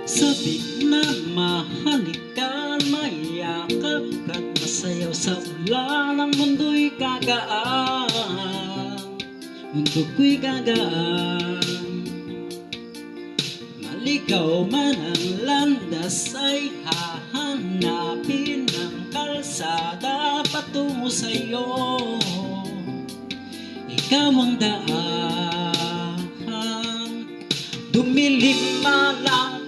Sabik na mahalikan, mayakap at masayaw sa ulan. Ang mundo'y gagaan, mundo ko'y gagaan. Maligaw man ang landas ay hahanapin ng kalsada patungo sa'yo. Ikaw ang daan, dumilim man lang